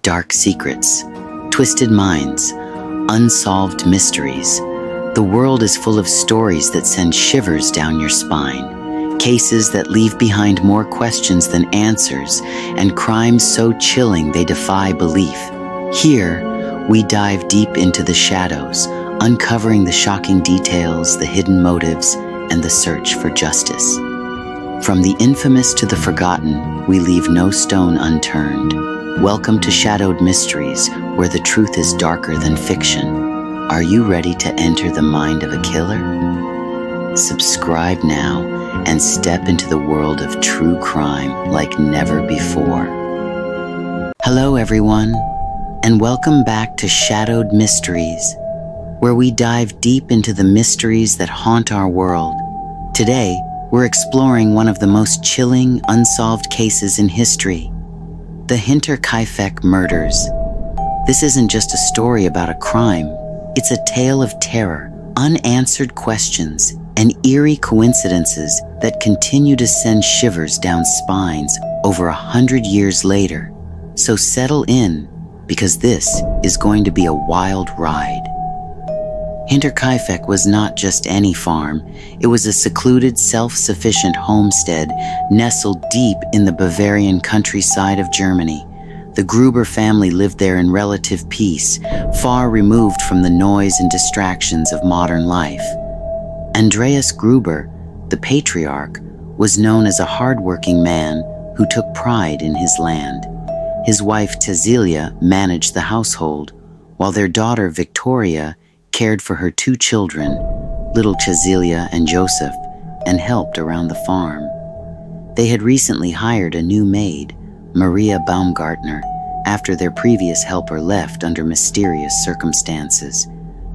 dark secrets, twisted minds, unsolved mysteries. The world is full of stories that send shivers down your spine, cases that leave behind more questions than answers, and crimes so chilling they defy belief. Here, we dive deep into the shadows, uncovering the shocking details, the hidden motives, and the search for justice. From the infamous to the forgotten, we leave no stone unturned. Welcome to Shadowed Mysteries, where the truth is darker than fiction. Are you ready to enter the mind of a killer? Subscribe now and step into the world of true crime like never before. Hello everyone, and welcome back to Shadowed Mysteries, where we dive deep into the mysteries that haunt our world. Today, we're exploring one of the most chilling, unsolved cases in history, the Hinterkaifeck murders. This isn't just a story about a crime. It's a tale of terror, unanswered questions, and eerie coincidences that continue to send shivers down spines over 100 years later. So settle in, because this is going to be a wild ride. Hinterkaifeck was not just any farm. It was a secluded, self-sufficient homestead nestled deep in the Bavarian countryside of Germany. The Gruber family lived there in relative peace, far removed from the noise and distractions of modern life. Andreas Gruber, the patriarch, was known as a hardworking man who took pride in his land. His wife Cecilia managed the household, while their daughter Victoria cared for her two children, little Cecilia and Joseph, and helped around the farm. They had recently hired a new maid, Maria Baumgartner, after their previous helper left under mysterious circumstances.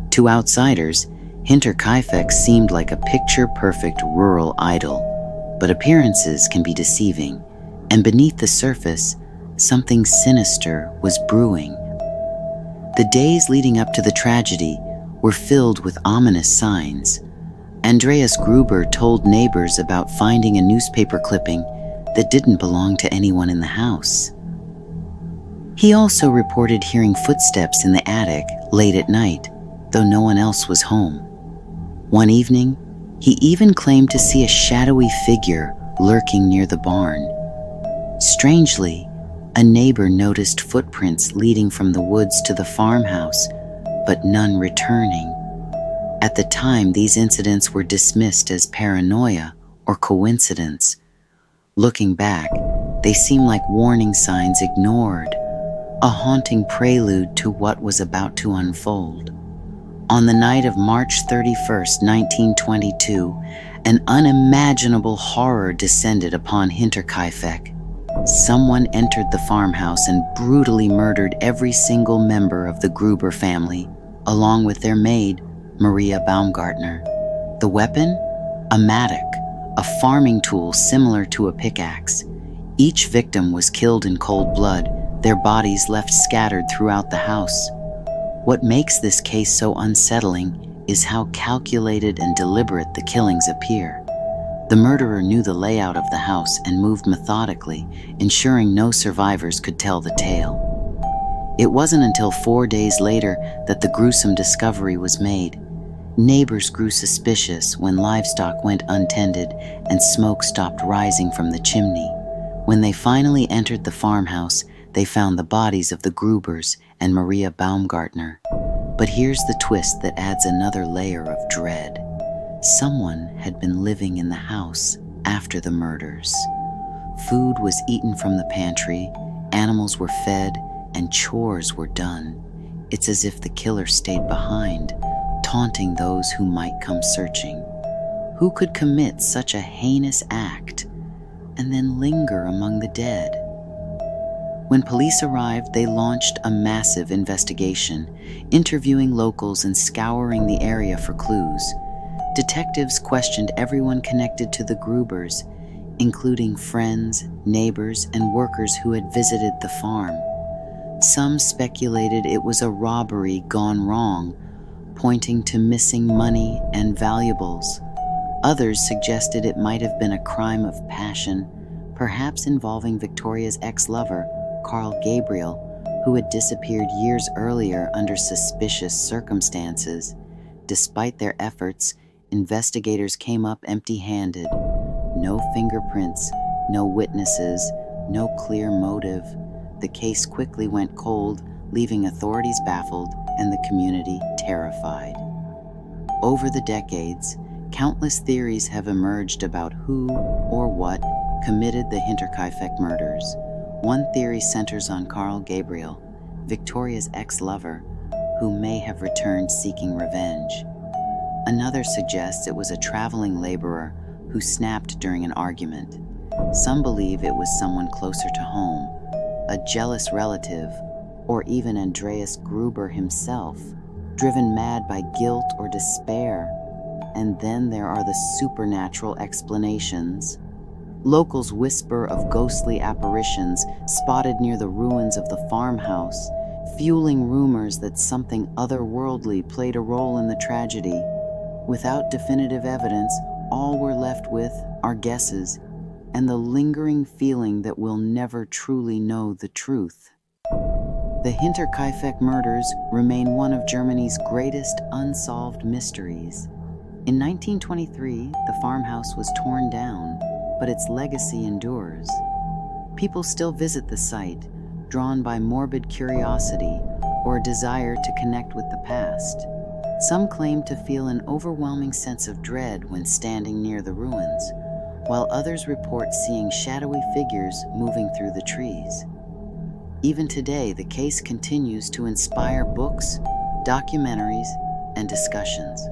To outsiders, Hinterkaifeck seemed like a picture-perfect rural idyll, but appearances can be deceiving, and beneath the surface, something sinister was brewing. The days leading up to the tragedy were filled with ominous signs. Andreas Gruber told neighbors about finding a newspaper clipping that didn't belong to anyone in the house. He also reported hearing footsteps in the attic late at night, though no one else was home. One evening, he even claimed to see a shadowy figure lurking near the barn. Strangely, a neighbor noticed footprints leading from the woods to the farmhouse, but none returning. At the time, these incidents were dismissed as paranoia or coincidence. Looking back, they seem like warning signs ignored, a haunting prelude to what was about to unfold. On the night of March 31st, 1922, an unimaginable horror descended upon Hinterkaifeck. Someone entered the farmhouse and brutally murdered every single member of the Gruber family, along with their maid, Maria Baumgartner. The weapon? A mattock, a farming tool similar to a pickaxe. Each victim was killed in cold blood, their bodies left scattered throughout the house. What makes this case so unsettling is how calculated and deliberate the killings appear. The murderer knew the layout of the house and moved methodically, ensuring no survivors could tell the tale. It wasn't until 4 days later that the gruesome discovery was made. Neighbors grew suspicious when livestock went untended and smoke stopped rising from the chimney. When they finally entered the farmhouse, they found the bodies of the Grubers and Maria Baumgartner. But here's the twist that adds another layer of dread. Someone had been living in the house after the murders. Food was eaten from the pantry, animals were fed, and chores were done. It's as if the killer stayed behind, taunting those who might come searching. Who could commit such a heinous act and then linger among the dead? When police arrived, they launched a massive investigation, interviewing locals and scouring the area for clues. Detectives questioned everyone connected to the Grubers, including friends, neighbors, and workers who had visited the farm. Some speculated it was a robbery gone wrong, pointing to missing money and valuables. Others suggested it might have been a crime of passion, perhaps involving Victoria's ex-lover, Carl Gabriel, who had disappeared years earlier under suspicious circumstances. Despite their efforts, investigators came up empty-handed. No fingerprints, no witnesses, no clear motive. The case quickly went cold, leaving authorities baffled and the community terrified. Over the decades, countless theories have emerged about who or what committed the Hinterkaifeck murders. One theory centers on Carl Gabriel, Victoria's ex-lover, who may have returned seeking revenge. Another suggests it was a traveling laborer who snapped during an argument. Some believe it was someone closer to home, a jealous relative, or even Andreas Gruber himself, driven mad by guilt or despair. And then there are the supernatural explanations. Locals whisper of ghostly apparitions spotted near the ruins of the farmhouse, fueling rumors that something otherworldly played a role in the tragedy. Without definitive evidence, all we're left with are guesses and the lingering feeling that we'll never truly know the truth. The Hinterkaifeck murders remain one of Germany's greatest unsolved mysteries. In 1923, the farmhouse was torn down, but its legacy endures. People still visit the site, drawn by morbid curiosity or a desire to connect with the past. Some claim to feel an overwhelming sense of dread when standing near the ruins, while others report seeing shadowy figures moving through the trees. Even today, the case continues to inspire books, documentaries, and discussions.